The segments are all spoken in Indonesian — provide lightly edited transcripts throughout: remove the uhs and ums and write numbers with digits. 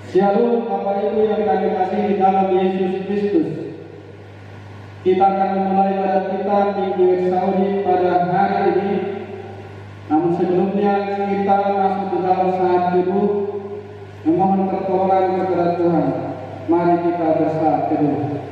Shalom Bapak Ibu yang kami kasih di dalam Yesus Kristus. Kita akan memulai pada kita Minggu Eksaudi pada hari ini. Namun sebelumnya kita masuk ke dalam saat teduh, memohon pertolongan kepada Tuhan. Mari kita bersaat teduh.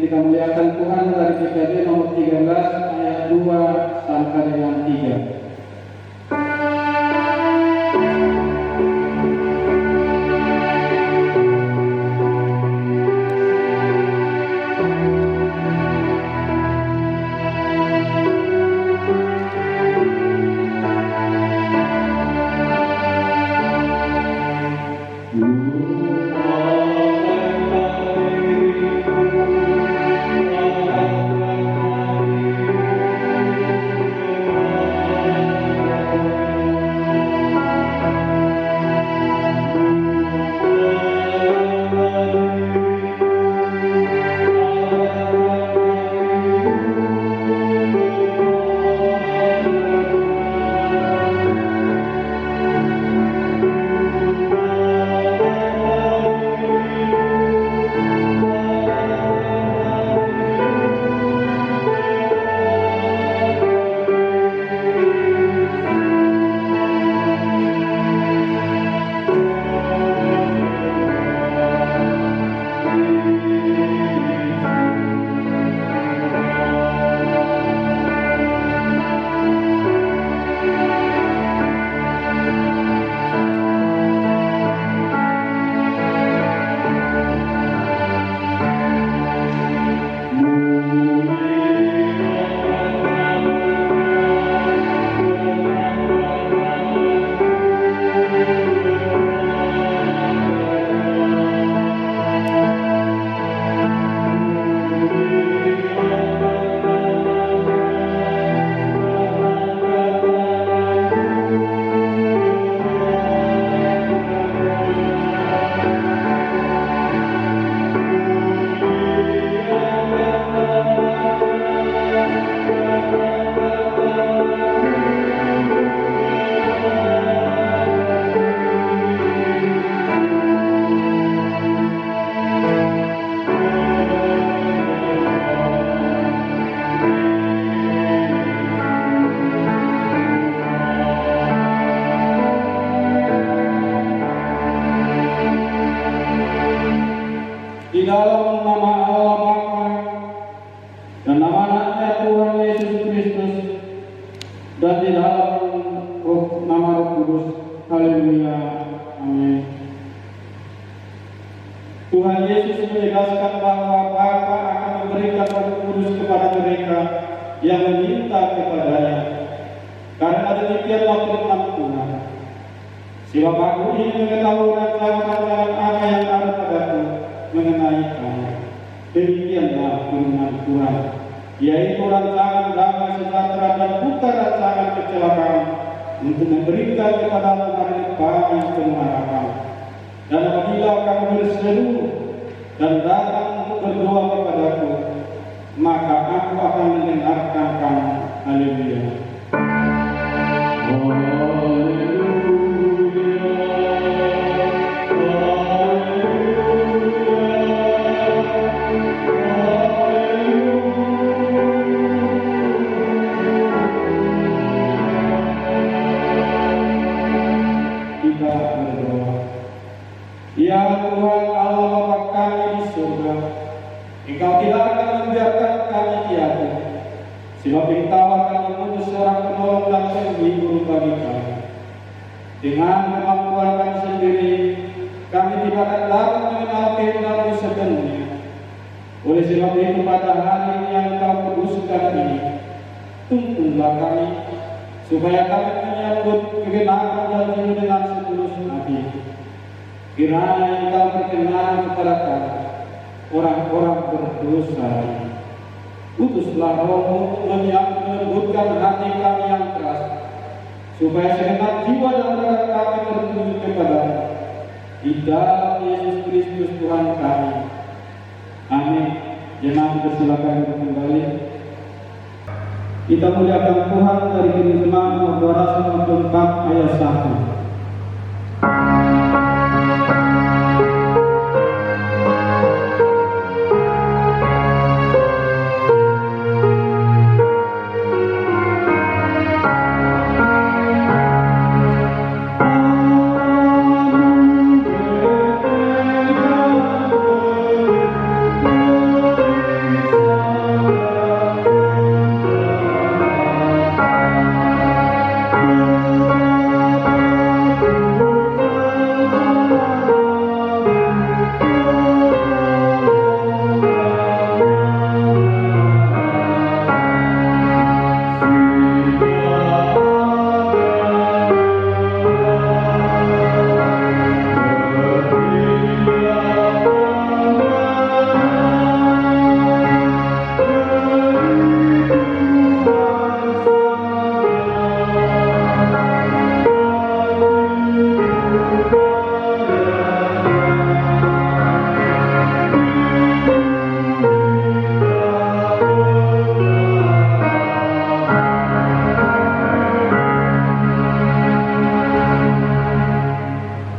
Kita muliakan Tuhan dari Kejadian nomor 13 ayat 2 sampai dengan 3. Di dalam nama Allah Bapa dan nama anaknya Tuhan Yesus Kristus dan di dalam nama Roh Kudus. Haleluya. Amin. Tuhan Yesus menegaskan bahwa Bapa akan memberikan Roh Kudus kepada mereka yang meminta kepadanya. Karena demikianlah firman Tuhan. Sebab aku ingin mengetahui rancangan-rancangan apa yang ada padaku mengenai kamu. Demikianlah firman Tuhan, yaitu rancangan damai sejahtera dan bukan rancangan kecelakaan, untuk memberikan kepadamu hari depan yang penuh harapan. Dan apabila kamu berseru dan datang untuk berdoa kepadaku, maka aku akan mendengarkan kamu. Haleluya. Ya Tuhan Allah Bapa kami di surga, Engkau tidak akan membiarkan kami diam, sebab Engkau akan mengutus seorang penolong dan penghibur bagi kami. Dengan kemampuan kami sendiri, kami tidak akan dapat mengenal kehendak-Mu sepenuhnya. Oleh sebab itu pada hari yang Engkau kuduskan ini, tuntunlah kami, supaya kami menyambut kegenapan janji-Mu dengan setulus hati. Kiranya Engkau berkenan kepada kami, orang-orang berdosa. Utuslah Roh-Mu melembutkan hati kami yang keras, supaya segenap jiwa dan raga kami tertuju kepada-Mu. Di dalam Yesus Kristus Tuhan kami. Amin. Jemaat dipersilakan untuk kembali. Kita muliakan Tuhan dari firman nomor 254 ayat 1.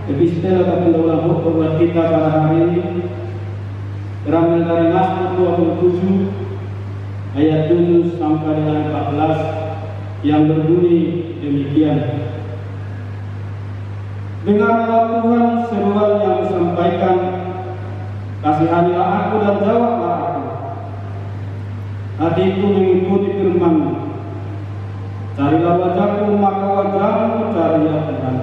Epistel atau pendahuluan buat kita pada hari ini terambil dari Mazmur 27 ayat 7 sampai dengan 14 yang berbunyi demikian. Dengarlah Tuhan seruan yang disampaikan, kasihanilah aku dan jawablah aku. Hatiku mengikuti firman-Mu. Carilah wajah-Mu, maka wajah-Mu cari ya Tuhan.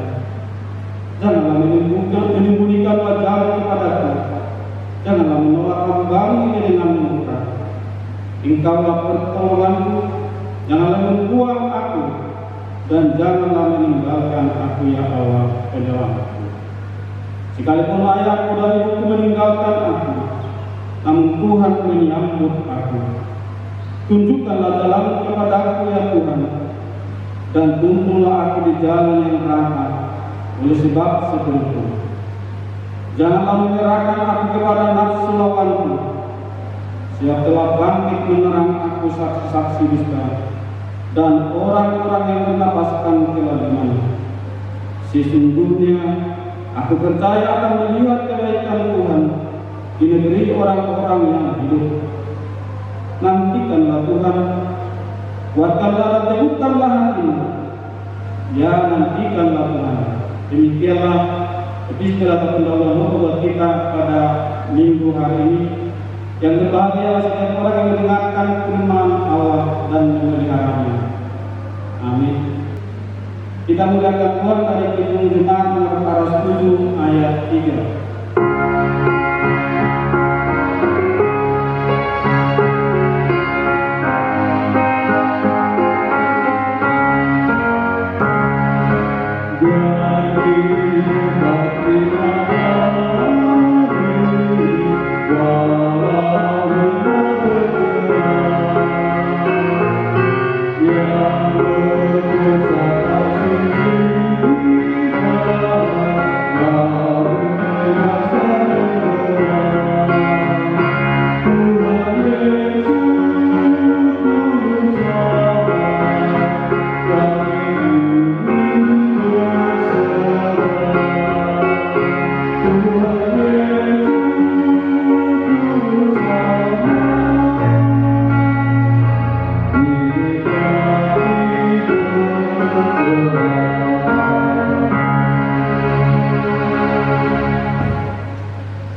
Janganlah menyembunyikan wajah-Mu kepadaku. Janganlah menolak hamba-Mu dengan murka. Engkaulah pertolonganku, janganlah membuang aku, dan janganlah meninggalkan aku ya Allah penyelamatku. Sekalipun ayahku dan ibuku meninggalkan aku, namun Tuhan menyambut aku. Tunjukkanlah jalan kepadaku ya Tuhan, dan tuntunlah aku di jalan yang rahmat oleh sebab sepenuhnya. Janganlah menyerahkan aku kepada nafsu lawanku. Siap telah bangkit menerang aku saksi-saksi dusta dan orang-orang yang menapaskan kelaliman. Sesungguhnya aku percaya akan melihat kebaikan Tuhan di negeri orang-orang yang hidup. Nantikanlah Tuhan, kuatkanlah dan teguhkanlah hatimu. Ya, nantikanlah Tuhan. Demikianlah epistel atau pendahuluan buat kita pada minggu hari ini. Yang berbahagia setiap orang yang mendengarkan firman Allah dan memeliharanya. Amin. Kita muliakan Tuhan dari Kidung Jemaat nomor 7 ayat 3.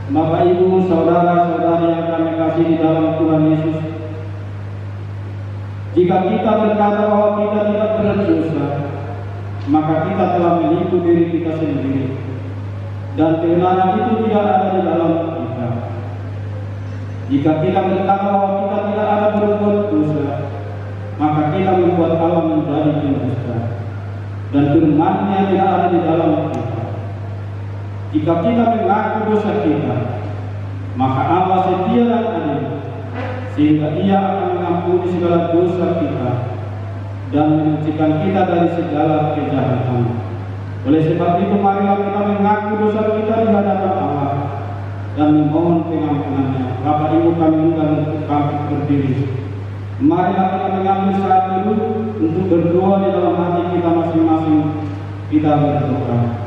Bapak, Ibu, saudara-saudari yang kami kasih di dalam Tuhan Yesus, jika kita berkata bahwa kita tidak berdosa, maka kita telah menipu diri kita sendiri, dan kebenaran itu tidak ada di dalam kita. Jika kita berkata bahwa kita tidak ada berbuat dosa, maka kita membuat Allah menjadi pendusta, dan firman-Nya tidak ada di dalam kita. Jika kita mengaku dosa kita, maka Allah setia dan adil, sehingga Ia akan mengampuni segala dosa kita dan menyucikan kita dari segala kejahatan. Oleh sebab itu, marilah kita mengaku dosa kita di hadapan Allah dan memohon pengampunannya. Bapak Ibu, kami undang untuk bangkit berdiri. Marilah kita mengambil saat itu untuk berdoa di dalam hati kita masing-masing. Kita berdoa.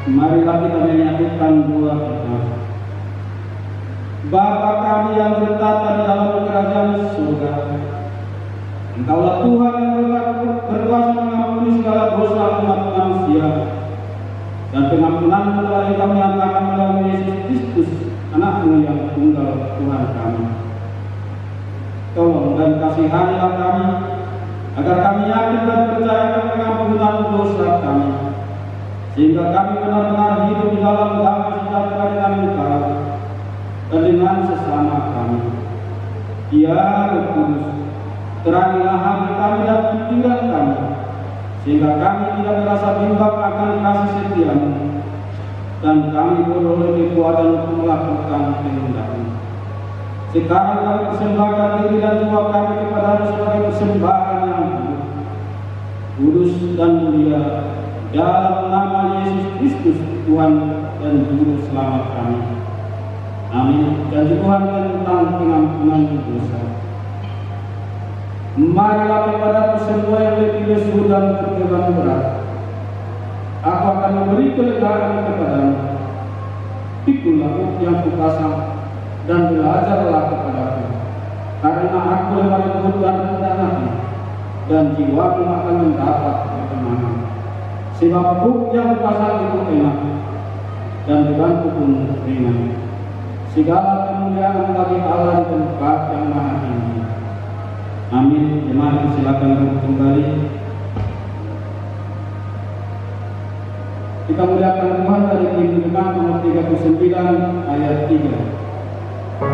Marilah kita menyatukan doa kita. Bapa kami yang bertata di dalam kerajaan surga, Engkaulah Tuhan yang berkuasa mengampuni segala dosa umat manusia, dan pengampunan telah Engkau nyatakan melalui Yesus Kristus, Anak-Mu yang tunggal Tuhan kami. Tolong dan kasihanilah kami, agar kami yakin dan percaya akan pengampunan dosa kami, sehingga kami benar-benar hidup di dalam damai sejahtera dengan Engkau dan dengan sesama kami. Ya Roh Kudus, terangilah hati kami dan pikiran kami, sehingga kami tidak merasa bimbang akan kasih setia-Mu, dan kami beroleh kekuatan untuk melakukan kehendak-Mu. Sekarang kami persembahkan diri dan jiwa kami kepada-Mu sebagai persembahan yang kudus dan mulia, dalam nama Yesus Kristus, Tuhan dan Juru Selamat kami. Amin. Dan Tuhan tentang pengampunan dosa. Marilah kepada semua yang lebih lesu dan berbeban berat, aku akan memberi kelegaan kepadamu. Pikulah yang kupasang dan belajarlah kepadaku, karena aku lemah lembut dan rendah hati, dan jiwamu akan mendapat ketenangan. Sebab buk yang kupasang itu enak, dan bebanku pun ringan. Segala kemuliaan bagi Allah di tempat yang maha tinggi. Amin. Jemaat silakan duduk kembali. Kita muliakan Tuhan dari Kehidupan nomor 39 ayat 3.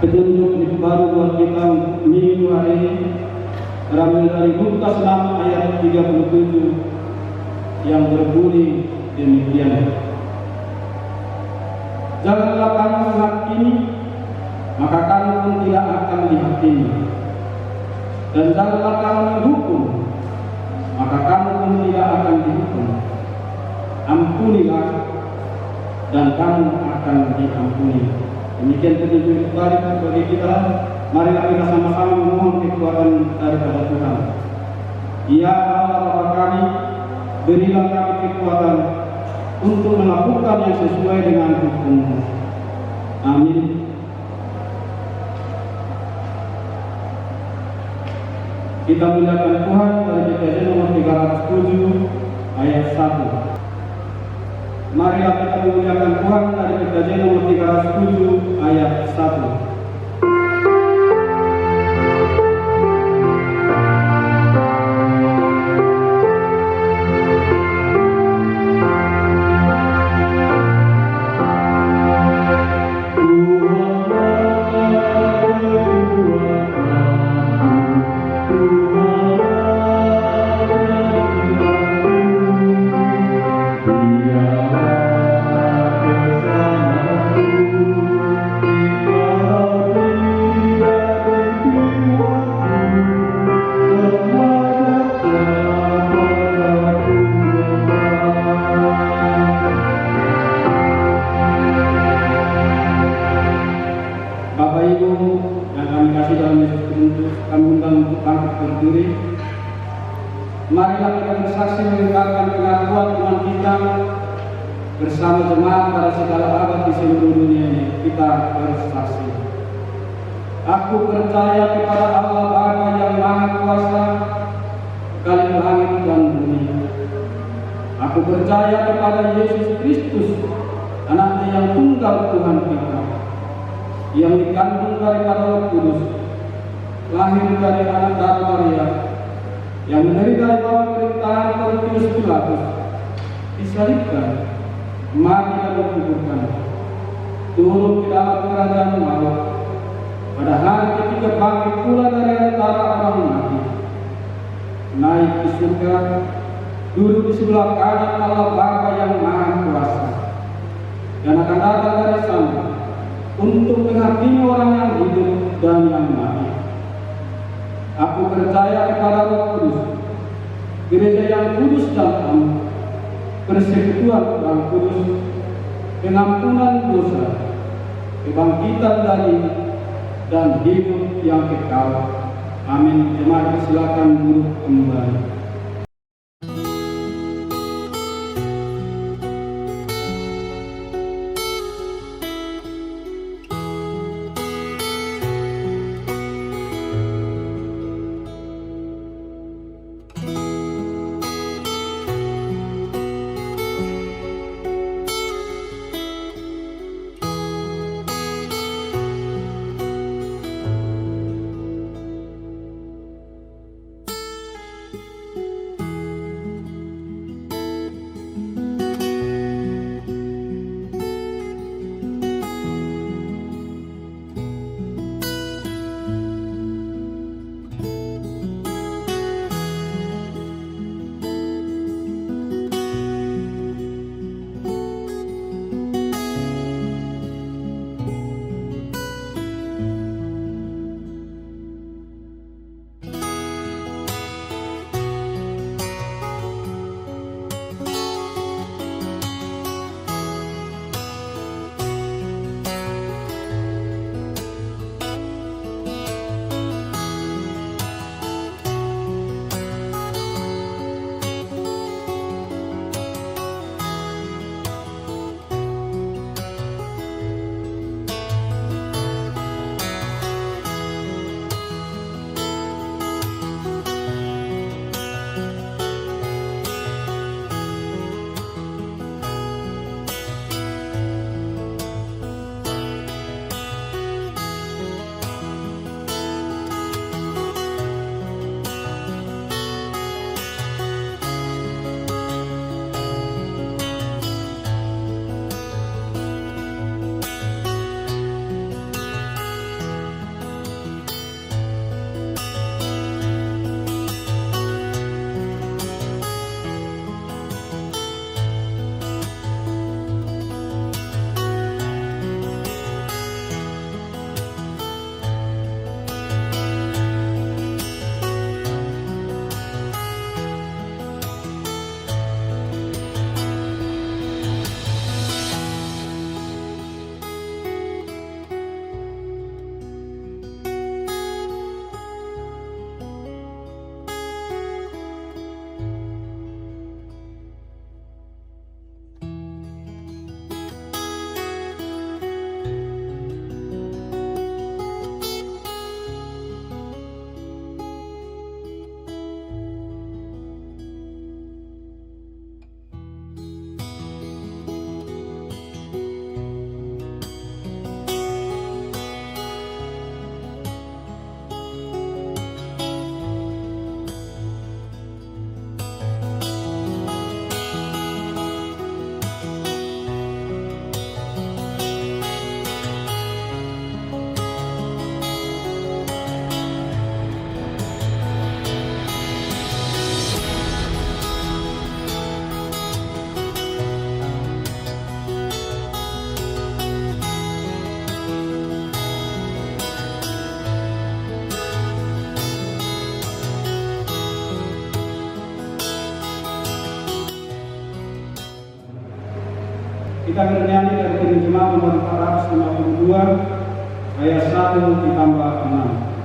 Petunjuk baru buat kita minggu hari ini terambil dari Lukas 6 ayat 37 yang berbunyi demikian. Janganlah kamu menghakimi, maka kamu pun tidak akan dihakimi. Dan janganlah kamu menghukum, maka kamu pun tidak akan dihukum. Ampunilah, dan kamu akan diampuni. Demikian petunjuk Tuhan bagi kita. Marilah kita sama-sama memohon kekuatan daripada Tuhan. Ya Allah Bapa kami, berilah kami kekuatan untuk melakukan yang sesuai dengan hukum-Mu. Amin. Kita muliakan Tuhan dari Kejadian nomor 307 ayat 1. Marilah kita memuliakan Tuhan dari Kejadian nomor 307 ayat 1. Marilah kita bersaksi mengungkapkan pengakuan Tuhan kita bersama jemaat pada segala abad di seluruh dunia ini. Kita bersaksi. Aku percaya kepada Allah Bapa yang Maha Kuasa, Kali langit dan bumi. Aku percaya kepada Yesus Kristus, Anaknya yang tunggal Tuhan kita, yang dikandung daripada Roh Kudus, lahir dari anak darah Maria, yang menderita di bawah pemerintahan Pontius Pilatus, disalibkan, mati dan dikuburkan, turun ke dalam kerajaan maut, pada hari ketiga bangkit pula dari antara orang mati, naik ke surga, duduk di sebelah kanan Allah Bapa yang Maha Kuasa, dan akan datang dari sana untuk menghakimi orang yang hidup dan yang mati. Aku percaya kepada Roh Kudus, gereja yang kudus dan am, persekutuan yang kudus, pengampunan dosa, kebangkitan dari dan hidup yang kekal. Amin. Jemaat silakan duduk kembali. Kita bernyanyi dari terjemahan nomor 452 ayat 1 ditambah 6.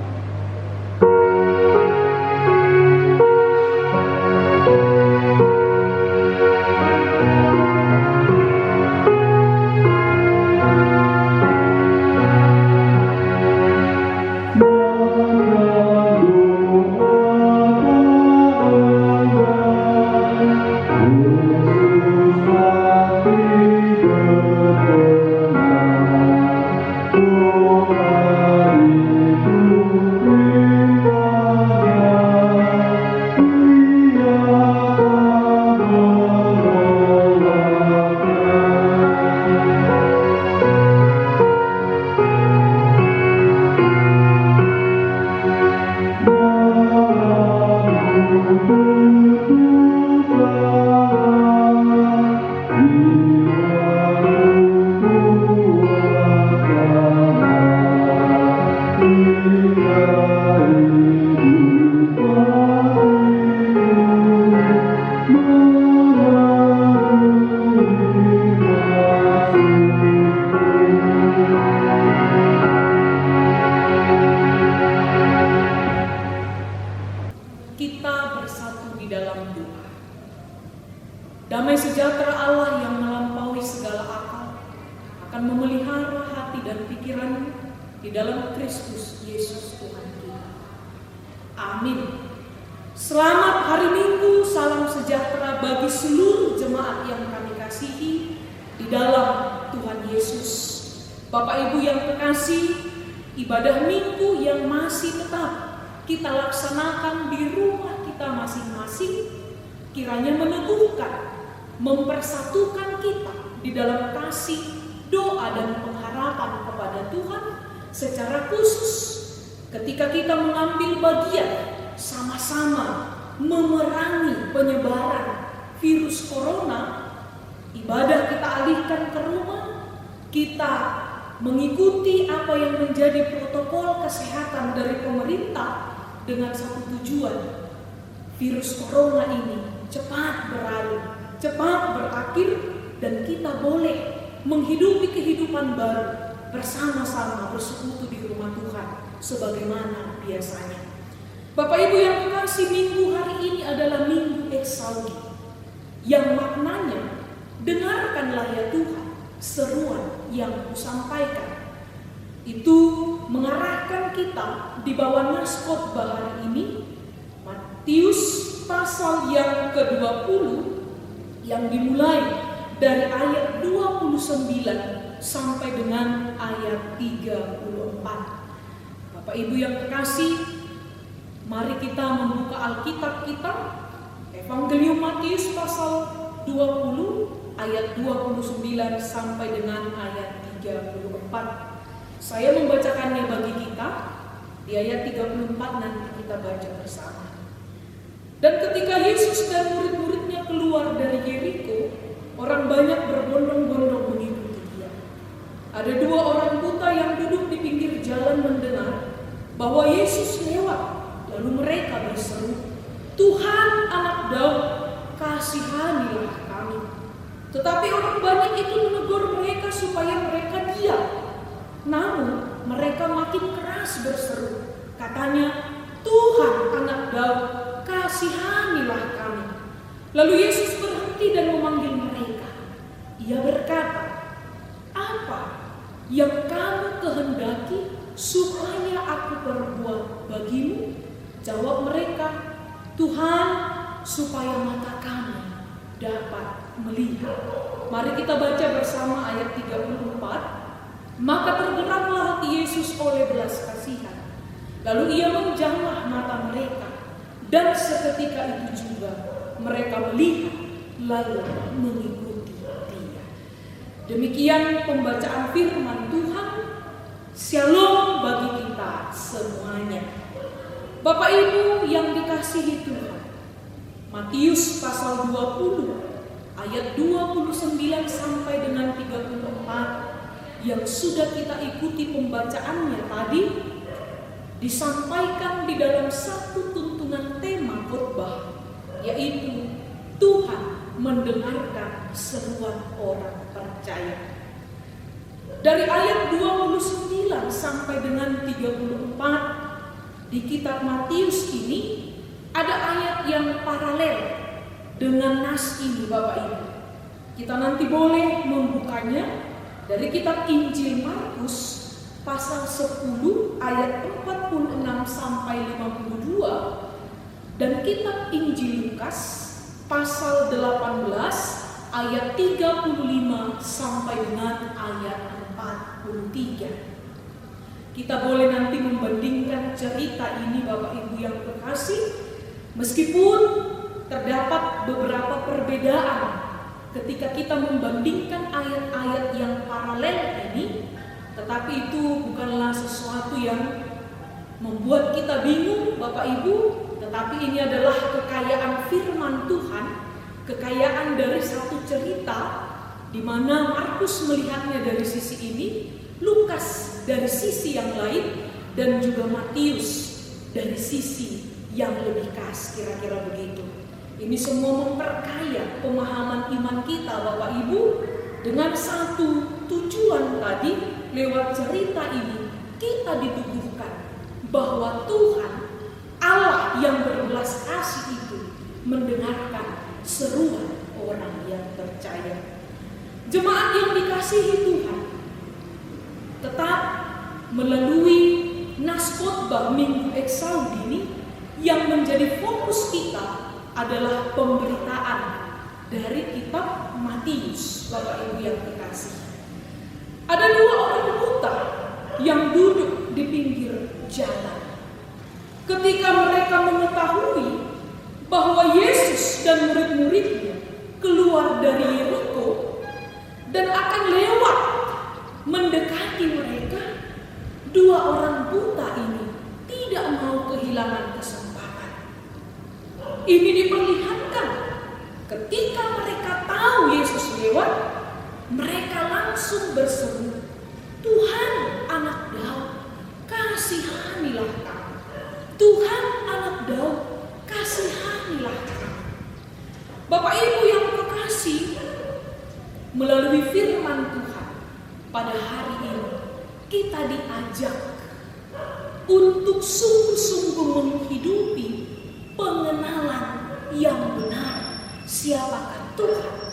Damai sejahtera Allah yang melampaui segala akal akan memelihara hati dan pikiran di dalam Kristus Yesus Tuhan kita. Amin. Selamat hari Minggu, salam sejahtera bagi seluruh jemaat yang kami kasihi di dalam Tuhan Yesus. Bapak Ibu yang kekasih, ibadah Minggu yang masih tetap kita laksanakan di rumah kita masing-masing kiranya meneguhkan, mempersatukan kita di dalam kasih, doa dan pengharapan kepada Tuhan secara khusus ketika kita mengambil bagian sama-sama memerangi penyebaran virus corona. Ibadah kita alihkan ke rumah, kita mengikuti apa yang menjadi protokol kesehatan dari pemerintah dengan satu tujuan, virus corona ini cepat berlalu, cepat berakhir, dan kita boleh menghidupi kehidupan baru bersama-sama bersekutu di rumah Tuhan sebagaimana biasanya. Bapak Ibu yang kekasih, minggu hari ini adalah minggu Eksalgi yang maknanya dengarkanlah ya Tuhan seruan yang kusampaikan. Itu mengarahkan kita di bawah naskot hari ini Matius pasal yang ke-20 yang dimulai dari ayat 29 sampai dengan ayat 34. Bapak Ibu yang kekasih, mari kita membuka Alkitab kita, Evangelium Matius pasal 20 ayat 29 sampai dengan ayat 34. Saya membacakannya bagi kita di ayat 34, nanti kita baca bersama. Dan ketika Yesus dan murid-muridnya keluar dari Yeriko, orang banyak berbondong-bondong mengikuti dia. Ada dua orang buta yang duduk di pinggir jalan mendengar bahwa Yesus lewat. Lalu mereka berseru, "Tuhan, Anak Daud, kasihanilah kami." Tetapi orang banyak itu menegur mereka supaya mereka diam. Namun mereka makin keras berseru. Katanya, "Tuhan, Anak Daud, kasihanilah kami." Lalu Yesus berhenti dan memanggil mereka. Ia berkata, "Apa yang kamu kehendaki supaya aku perbuat bagimu?" Jawab mereka, "Tuhan, supaya mata kami dapat melihat." Mari kita baca bersama ayat 34. Maka tergeraklah hati Yesus oleh belas kasihan. Lalu ia menjamah mata mereka, dan seketika itu juga mereka melihat lalu mengikuti dia. Demikian pembacaan firman Tuhan. Shalom bagi kita semuanya. Bapak Ibu yang dikasihi Tuhan, Matius pasal 20 ayat 29 sampai dengan 34 yang sudah kita ikuti pembacaannya tadi disampaikan di dalam satu tuntunan tema khotbah, yaitu Tuhan mendengarkan seruan orang percaya. Dari ayat 29 sampai dengan 34 di kitab Matius ini ada ayat yang paralel dengan nas ini, Bapak Ibu. Kita nanti boleh membukanya dari kitab Injil Markus pasal 10 ayat 46 sampai 52 dan kitab Injil Lukas pasal 18 ayat 35 sampai dengan ayat 43. Kita boleh nanti membandingkan cerita ini, Bapak Ibu yang terkasih, meskipun terdapat beberapa perbedaan ketika kita membandingkan ayat-ayat yang paralel ini, tetapi itu bukanlah sesuatu yang membuat kita bingung, Bapak Ibu, tetapi ini adalah kekayaan firman Tuhan, kekayaan dari satu cerita di mana Markus melihatnya dari sisi ini, Lukas dari sisi yang lain, dan juga Matius dari sisi yang lebih khas, kira-kira begitu. Ini semua memperkaya pemahaman iman kita, Bapak Ibu, dengan satu tujuan tadi. Lewat cerita ini kita dituduhkan bahwa Tuhan Allah yang berbelas kasih itu mendengarkan seruan orang yang percaya. Jemaat yang dikasihi Tuhan, tetap melalui nas khotbah Minggu Eksaud ini yang menjadi fokus kita adalah pemberitaan dari kitab Matius, Bapak Ibu yang terkasih. Ada dua orang buta yang duduk di pinggir jalan. Ketika mereka mengetahui bahwa Yesus dan murid-muridnya keluar dari Yeriko dan akan lewat mendekati mereka, dua orang buta ini tidak mau kehilangan kesempatan. Ini diperlihatkan ketika mereka tahu Yesus lewat, mereka langsung berseru, "Tuhan, Anak Daud, kasihanilah kami. Tuhan, Anak Daud, kasihanilah kami." Bapak Ibu yang terkasih, melalui firman Tuhan pada hari ini kita diajak untuk sungguh-sungguh menghidupi pengenalan yang benar siapakah Tuhan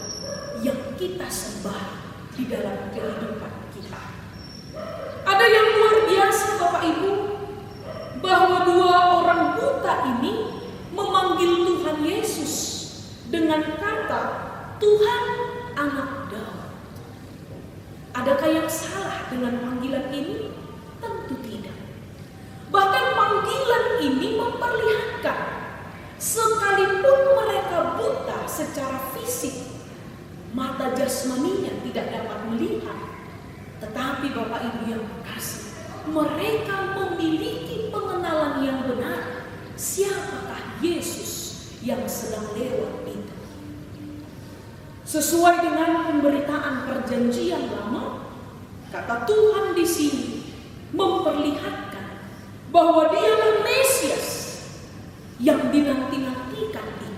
yang kita sembah di dalam kehidupan kita. Ada yang luar biasa, Bapak Ibu, bahwa dua orang buta ini memanggil Tuhan Yesus dengan kata, "Tuhan, Anak Daud." Adakah yang salah dengan panggilan ini? Tentu tidak. Bahkan panggilan ini memperlihatkan sekalipun mereka buta secara fisik, mata jasmaninya tidak dapat melihat, tetapi Bapak Ibu yang terkasih, mereka memiliki pengenalan yang benar siapakah Yesus yang sedang lewat itu. Sesuai dengan pemberitaan perjanjian lama, kata Tuhan di sini memperlihatkan bahwa Dialah Mesias yang dinanti-nantikan itu.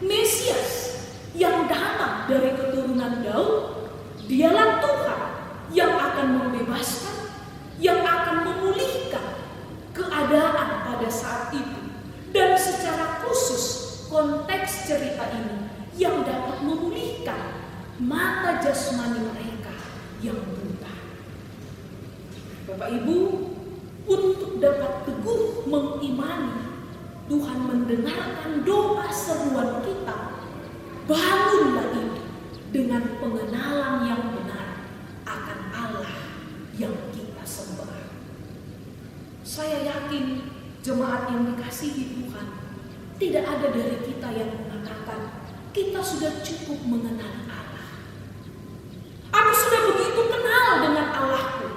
Mesias yang datang dari keturunan Daud, Dialah Tuhan yang akan membebaskan, yang akan memulihkan keadaan pada saat itu. Dan secara khusus konteks cerita ini yang dapat memulihkan mata jasmani mereka yang buta. Bapak Ibu, untuk dapat teguh mengimani Tuhan mendengarkan doa seruan kita, bangunlah itu dengan pengenalan yang benar akan Allah yang kita sembah. Saya yakin jemaat yang dikasihi Tuhan, tidak ada dari kita yang mengatakan kita sudah cukup mengenal Allah. Aku sudah begitu kenal dengan Allahku,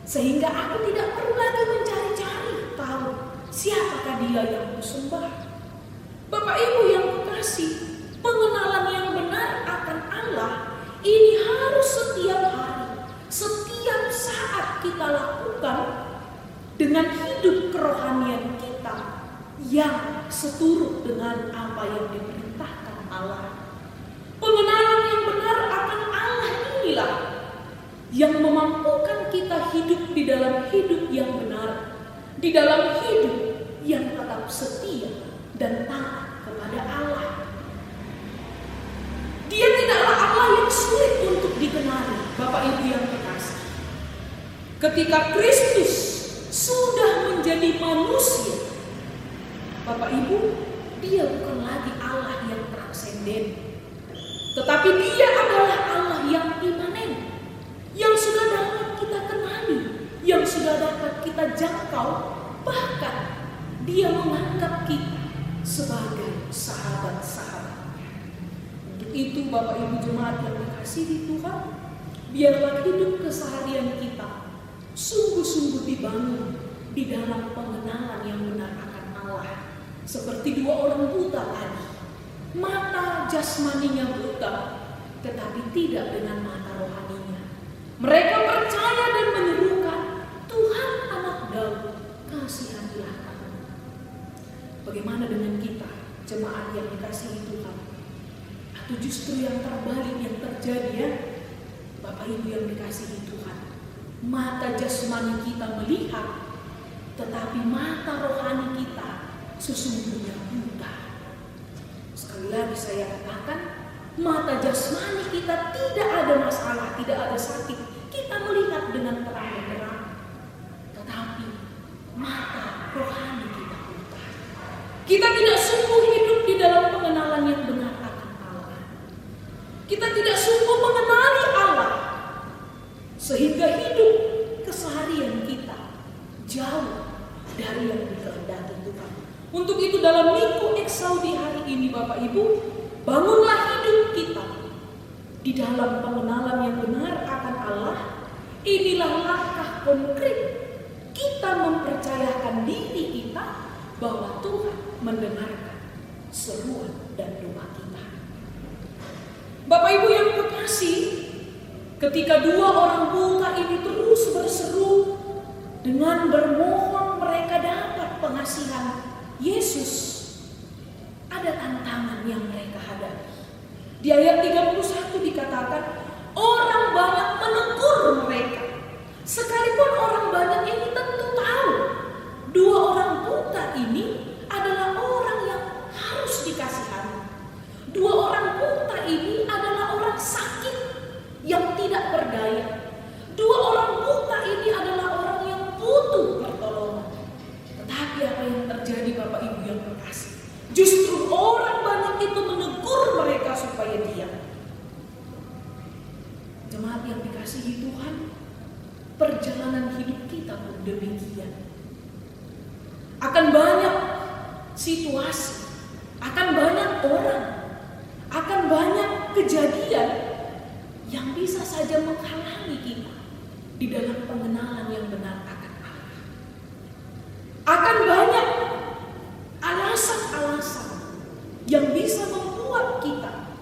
sehingga aku tidak perlu lagi mencari-cari tahu siapakah Dia yang kusembah. Bapak Ibu yang kekasih, pengenalan yang benar akan Allah ini harus setiap hari, setiap saat kita lakukan dengan hidup kerohanian kita yang seturut dengan apa yang diperintahkan Allah. kita hidup di dalam hidup yang benar, di dalam hidup yang tetap setia dan taat kepada Allah. Dia tidaklah Allah yang sulit untuk dikenali, Bapak Ibu yang terkasih. Ketika Kristus sudah menjadi manusia, Bapak Ibu, dia bukan lagi Allah yang transenden, tetapi dia adalah Allah yang imanen, yang sudah dapat kita kenali, yang sudah dapat kita jangkau, bahkan dia menganggap kita sebagai sahabat-sahabat. Untuk itu Bapak Ibu jemaat yang dikasihi Tuhan, biarlah hidup keseharian kita sungguh-sungguh dibangun di dalam pengenalan yang benar akan Allah. Seperti dua orang buta tadi, mata jasmaninya buta, tetapi tidak dengan mata rohaninya. Mereka percaya dan menyerukan, Tuhan Anak Daud, kasihanilah kami. Bagaimana dengan kita, jemaat yang dikasihi Tuhan? Atau justru yang terbalik yang terjadi ya, Bapak Ibu yang dikasihi Tuhan, mata jasmani kita melihat, tetapi mata rohani kita sesungguhnya buta. Sekali lagi saya katakan, mata jasmani kita tidak ada masalah, tidak ada sakit, kita melihat dengan terang benderang, tetapi mata rohani kita buta. Kita tidak sungguh hidup di dalam pengenalan yang benar akan Allah. Kita tidak sungguh mengenali Allah, sehingga hidup keseharian kita jauh dari yang dikehendaki Tuhan. Untuk itu dalam Minggu Eksaudi hari ini Bapak Ibu, bangunlah hidup kita di dalam pengenalan yang benar akan Allah. Inilah langkah konkret kita mempercayakan diri kita bahwa Tuhan mendengarkan seruan dan doa kita. Bapak Ibu yang kekasih, ketika dua orang buta ini terus berseru dengan bermohon mereka dapat pengasihan Yesus, ada tantangan yang mereka hadapi. Di ayat 31 dikatakan, orang banyak menegur mereka. Sekalipun orang banyak ini tentu tahu, dua orang buta ini adalah orang yang harus dikasihani. Dua orang buta ini adalah orang sakit yang tidak berdaya. Dua orang buta ini adalah orang yang butuh pertolongan. Tetapi apa yang terjadi Bapak Ibu yang terkasih? Justru orang banyak itu menegur mereka supaya diam. Jemaat yang dikasihi Tuhan, perjalanan hidup kita pun demikian. Akan banyak situasi, akan banyak orang, akan banyak kejadian yang bisa saja menghalangi kita di dalam pengenalan yang benar akan Allah. Akan banyak alasan-alasan yang bisa membuat kita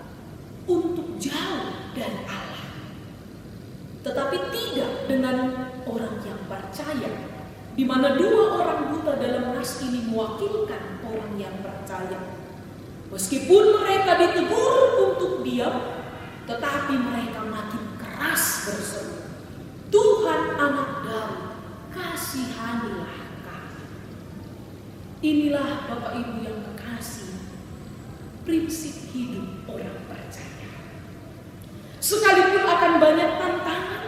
untuk jauh dari Allah. Tetapi tidak dengan orang yang percaya, di mana dua orang buta dalam nas ini mewakilkan orang yang percaya. Meskipun mereka ditegur untuk diam, tetapi mereka makin keras berseru, Tuhan Anak Daud, kasihanilah kami. Inilah Bapak Ibu yang kekasih, prinsip hidup orang percaya. Sekalipun akan banyak tantangan,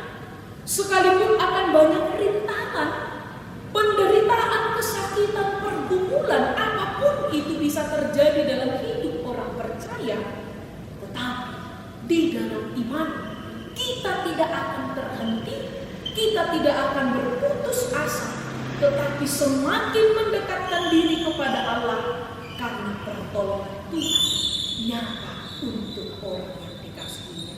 sekalipun akan banyak rintangan, penderitaan, kesakitan, pergumulan, apapun itu bisa terjadi dalam hidup orang percaya, tetapi di dalam iman kita tidak akan terhenti, kita tidak akan berputus asa, tetapi semakin mendekatkan diri kepada Allah karena pertolongan Tuhan nyata untuk orang yang dikasihinya.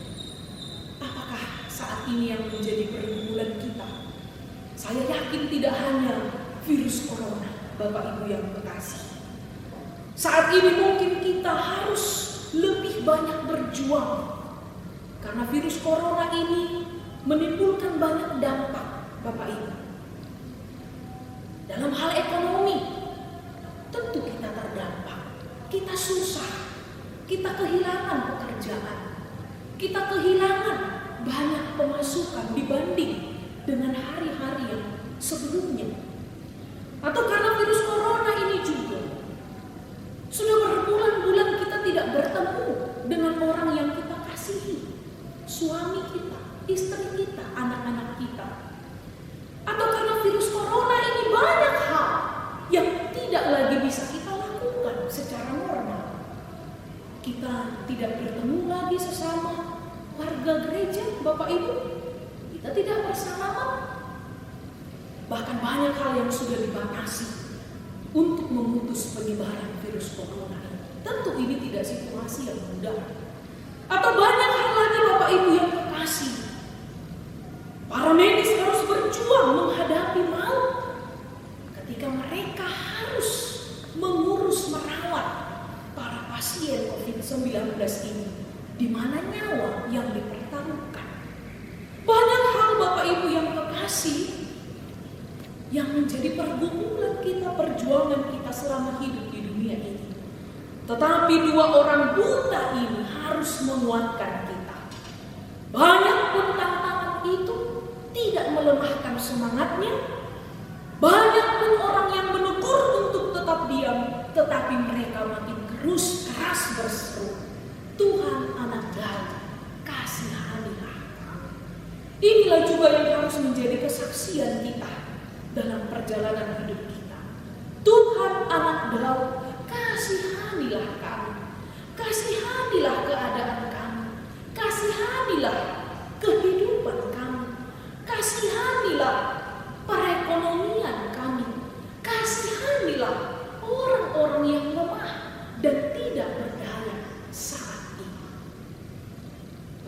Apakah saat ini yang menjadi pergumulan kita? Saya yakin tidak hanya virus corona, Bapak Ibu yang kekasih. Saat ini mungkin kita harus lebih banyak berjuang, karena virus corona ini menimbulkan banyak dampak, Bapak Ibu. Dalam hal ekonomi, tentu kita terdampak. Kita susah, kita kehilangan pekerjaan, kita kehilangan banyak pemasukan dibanding dengan hari-hari yang sebelumnya. Atau karena virus corona ini juga. Sudah berbulan-bulan kita tidak bertemu dengan orang yang kita kasihi. Suami kita, istri kita, anak-anak kita. Atau karena virus corona ini banyak hal yang tidak lagi bisa kita lakukan secara normal. Kita tidak bertemu lagi sesama warga gereja, Bapak Ibu. Kita tidak bersalaman. Bahkan banyak hal yang sudah dibatasi untuk memutus penyebaran virus corona ini. Tentu ini tidak situasi yang mudah. Atau banyak hal lagi Bapak Ibu yang terkasih. Para medis harus berjuang menghadapi maut ketika mereka harus mengurus merawat para pasien COVID-19 ini, di mana nyawa yang dipertaruhkan. Banyak hal Bapak Ibu yang terkasih yang menjadi pergumulan kita, perjuangan kita selama hidup di dunia ini. Tetapi dua orang buta ini harus menguatkan kita. Banyak pun tantangan itu tidak melemahkan semangatnya. Banyak pun orang yang menegur untuk tetap diam, tetapi mereka makin keras berseru, Tuhan Anak Daud, kasihanilah kami. Inilah juga yang harus menjadi kesaksian kita dalam perjalanan hidup kita. Tuhan Anak Daud, kasihanilah kami. Kasihanilah keadaan kami. Kasihanilah kehidupan kami. Kasihanilah perekonomian kami. Kasihanilah orang-orang yang lemah dan tidak berdaya saat ini.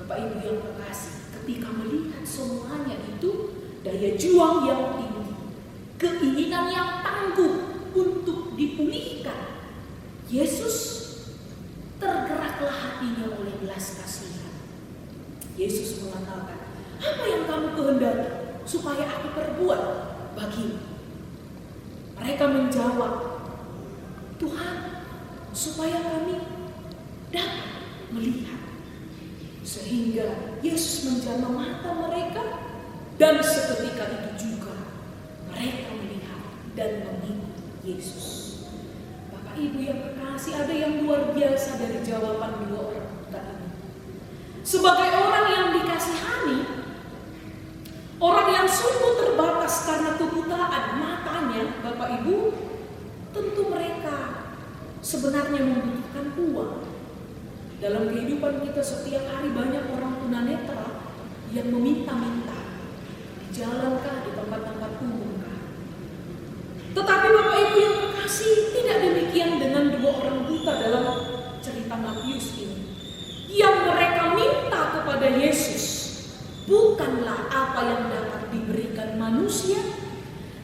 Bapak Ibu yang terkasih, ketika melihat semuanya itu, daya juang yang tinggi, keinginan yang tangguh untuk dipulihkan, Yesus tergeraklah hatinya oleh belas kasihan. Yesus mengatakan, apa yang kamu kehendaki supaya aku perbuat bagimu? Mereka menjawab, Tuhan, supaya kami dapat melihat. Sehingga Yesus menjamah mata mereka, dan seketika itu juga mereka melihat dan mengikut Yesus. Bapak Ibu yang kekasih, ada yang luar biasa dari jawaban dua orang buta ini. Sebagai orang yang dikasihani, orang yang sungguh terbatas karena kebutaan matanya, Bapak Ibu, tentu mereka sebenarnya membutuhkan uang. Dalam kehidupan kita setiap hari banyak orang tunanetra yang meminta-minta di jalankah, di tempat-tempat umumkah. Tetapi Bapak Ibu yang terkasih, tidak demikian dengan dua orang buta dalam cerita Matius ini. Yang mereka minta kepada Yesus bukanlah apa yang dapat diberikan manusia,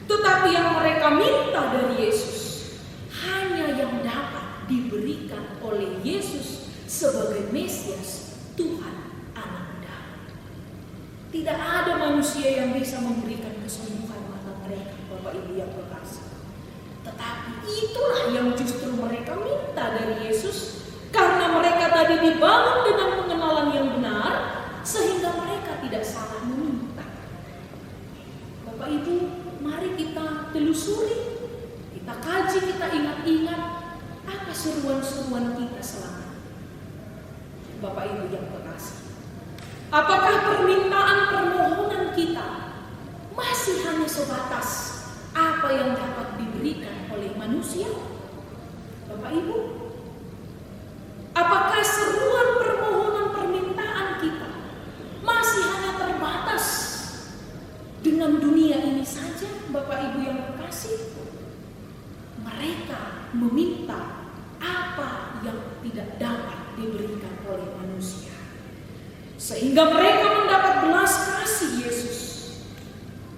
tetapi yang mereka minta dari Yesus hanya yang dapat diberikan oleh Yesus sebagai Mesias, Tuhan Anak Daud. Tidak ada manusia yang bisa memberikan kesembuhan mata mereka, Bapak Ibu yang terkasih. Tetapi itulah yang justru mereka minta dari Yesus, karena mereka tadi dibangun dengan pengenalan yang benar, sehingga mereka tidak salah meminta. Bapak Ibu, mari kita telusuri, kita kaji, kita ingat-ingat apa seruan-seruan kita selama. Bapak Ibu yang terkasih, apakah permintaan permohonan kita masih hanya sebatas apa yang dapat diberikan oleh manusia? Bapak Ibu, apakah seruan permohonan permintaan kita masih hanya terbatas dengan dunia ini saja? Bapak Ibu yang terkasih, mereka meminta apa yang tidak dapat diberikan oleh manusia, sehingga mereka mendapat belas kasih Yesus.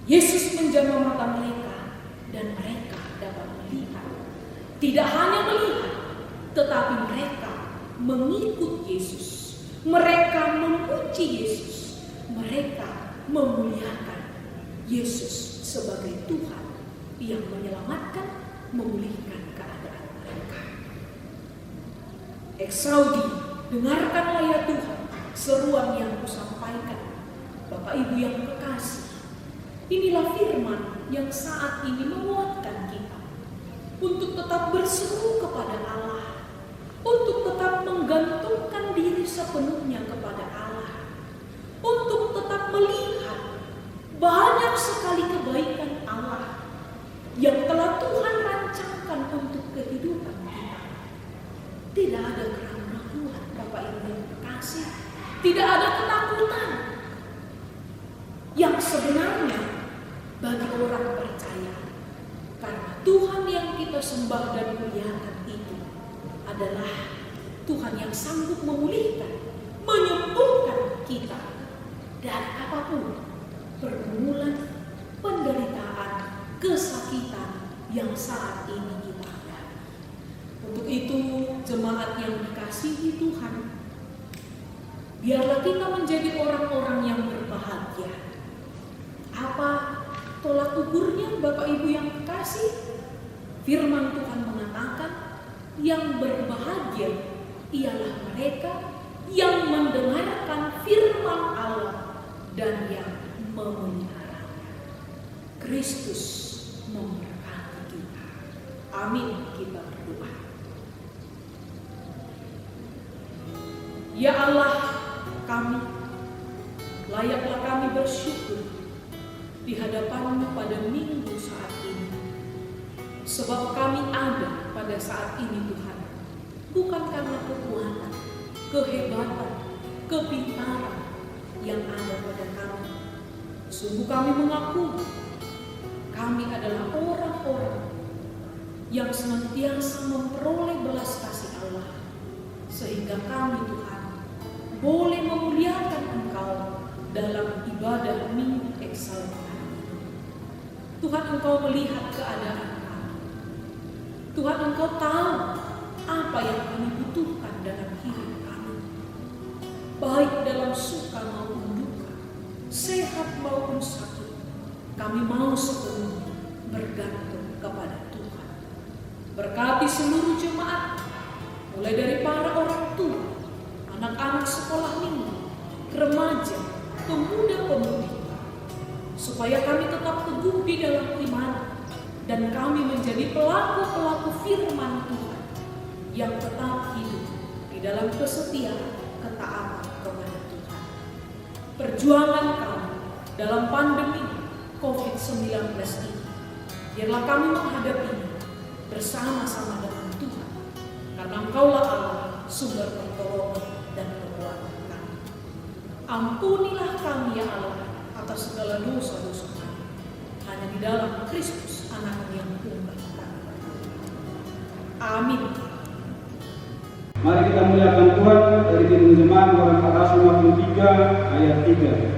Yesus menjamah mata mereka dan mereka dapat melihat. Tidak hanya melihat, tetapi mereka mengikut Yesus. Mereka memuji Yesus. Mereka memuliakan Yesus sebagai Tuhan yang menyelamatkan, memulihkan keadaan mereka. Eksaudi, dengarkanlah ya Tuhan seruan yang kusampaikan. Bapak Ibu yang kekasih, Inilah firman yang saat ini menguatkan kita untuk tetap berseru kepada Allah, untuk tetap menggantungkan diri sepenuhnya kepada Allah, untuk tetap melihat banyak sekali kebaikan Allah yang telah Tuhan rancangkan untuk kehidupan kita. Tidak ada keraguan, Bapak Ibu yang terkasih, tidak ada ketakutan yang sebenarnya bagi orang percaya, karena Tuhan yang kita sembah dan muliakan itu adalah Tuhan yang sanggup memulihkan, menyembuhkan kita dari apapun pergumulan, penderitaan, kesakitan yang saat ini kita hadapi. Untuk itu, jemaat yang dikasihi Tuhan, biarlah kita menjadi orang-orang yang berbahagia. Apa tolak ukurnya, Bapak Ibu yang kekasih? Firman Tuhan mengatakan, yang berbahagia ialah mereka yang mendengarkan firman Allah dan yang memelihara. Kristus memberkati kita. Amin. Kita berdoa. Ya Allah kami, layaklah kami bersyukur di hadapan-Mu pada minggu saat ini. Sebab kami ada pada saat ini Tuhan, bukan karena kekuatan, kehebatan, kepintaran yang ada pada kami. Sungguh kami mengaku kami adalah orang-orang yang senantiasa memperoleh belas kasih Allah, sehingga kami Tuhan boleh memuliakan Engkau dalam ibadah Minggu Eksaltasi. Tuhan, Engkau melihat keadaan kami. Tuhan, Engkau tahu apa yang kami butuhkan dalam hidup kami, baik dalam suka maupun duka, sehat maupun sakit. Kami mau sepenuhnya bergantung kepada Tuhan. Berkati seluruh jemaat, mulai dari para orang tua, anak-anak sekolah minggu, remaja, pemuda-pemudi, supaya kami tetap teguh di dalam iman dan kami menjadi pelaku-pelaku firman Tuhan yang tetap hidup di dalam kesetiaan, ketaatan kepada Tuhan. Perjuangan kami dalam pandemi COVID-19 ini, biarlah kami menghadapinya bersama-sama dengan Tuhan, karena Engkaulah Allah, sumber pertolongan dan kekuatan kami. Ampunilah kami ya Allah atas segala dosa-dosa kami, hanya di dalam Kristus Anak yang tunggal kami. Amin. Mari kita muliakan Tuhan dari Kidung Jemaat Orang Rasul 53 ayat 3.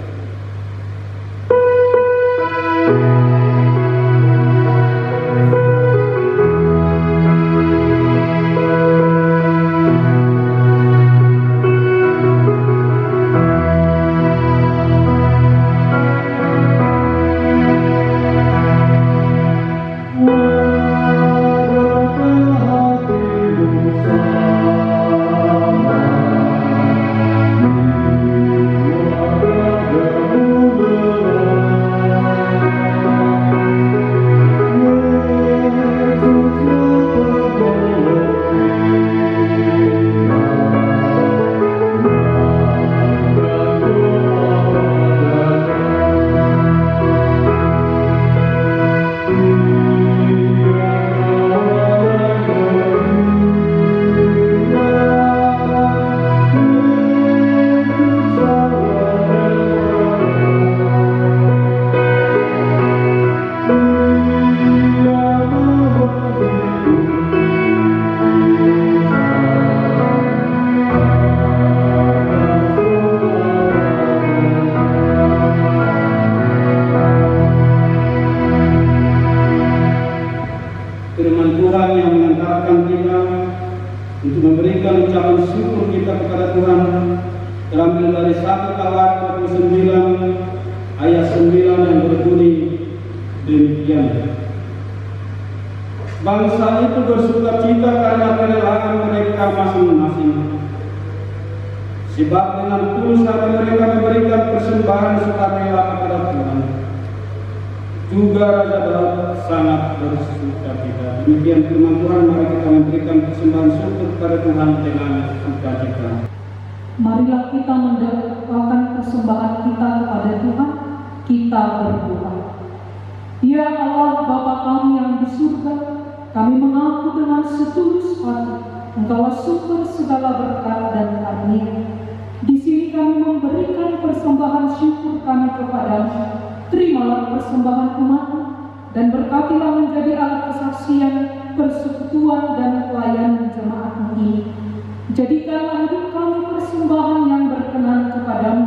Firman Tuhan yang mengantarkan kita untuk memberikan ucapan syukur kita kepada Tuhan terambil dari 1 Tawarat 29 ayat 9 yang berbunyi demikian. Bangsa itu bersukacita karena kerelaan mereka masing-masing, sebab dengan tulus hati mereka memberikan persembahan sukarela kepada Tuhan. juga Raja Daud sangat bersukacita. Demikian firman Tuhan, mari kita memberikan persembahan syukur kepada Tuhan dengan sukacita. Marilah kita mendekatkan persembahan kita kepada Tuhan. Kita berdoa. Ya Allah, Bapa kami yang di surga, kami mengaku dengan setulus hati Engkaulah sumber segala berkat dan karunia. Di sini kami memberikan persembahan syukur kami kepadamu. Terimalah persembahan umat-Mu dan berkatilah menjadi alat kesaksian, persekutuan dan pelayanan jemaat-Mu ini. Jadikanlah hidup kami persembahan yang berkenan kepadamu,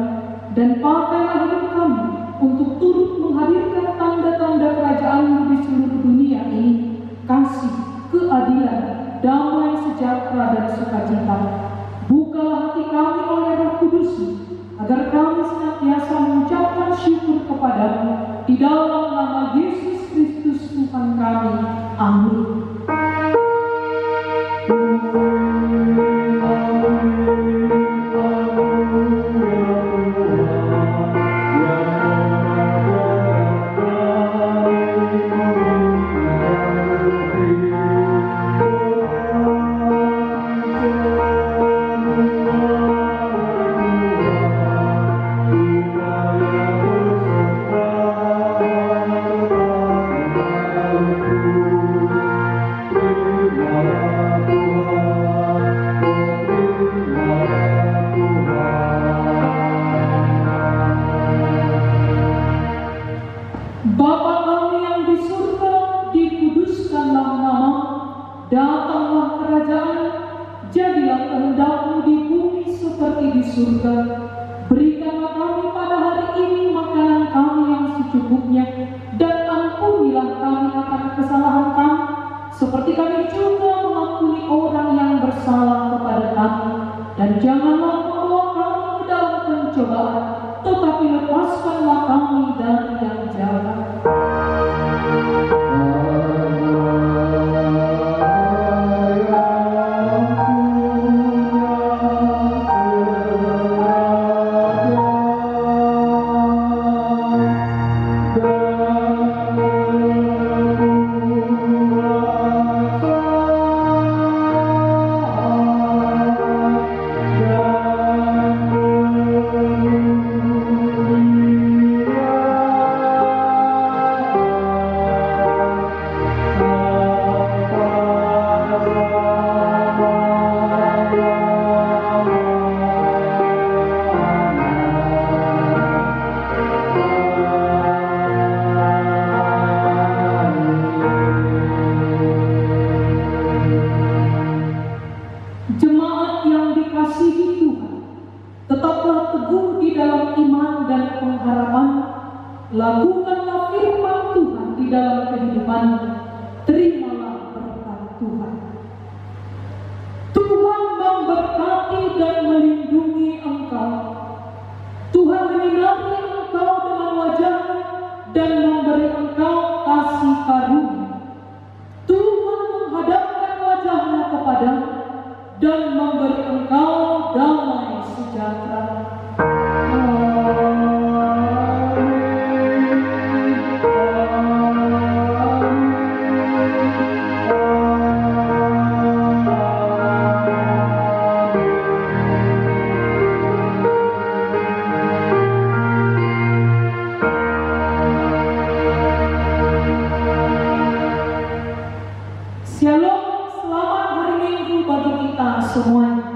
dan pakailah hidup kami untuk turut menghadirkan tanda-tanda kerajaan-Mu di seluruh dunia ini, kasih, keadilan, damai, sejahtera, dan sukacita. Bukalah hati kami oleh Roh Kudus-Mu, agar kami senantiasa mengucapkan syukur kepadamu di dalam nama Yesus Kristus Tuhan kami. Amin. Surga, berikanlah kami pada hari ini makanan kami yang secukupnya, dan ampunilah kami akan kesalahan kami, seperti kami juga mengampuni orang yang bersalah kepada kami. Dan janganlah membawa kami ke dalam pencobaan, tetapi lepaskanlah kami dari yang jahat. Lakukanlah firman Tuhan di dalam kehidupanmu. Terimalah berkat Tuhan. Tuhan memberkati dan melindungi engkau. Tuhan menyinari engkau dengan wajah-Nya dan memberi engkau kasih karunia. Tuhan menghadapkan wajah-Nya kepadamu dan memberi engkau damai sejahtera. Shalom, selamat hari Minggu bagi kita semuanya.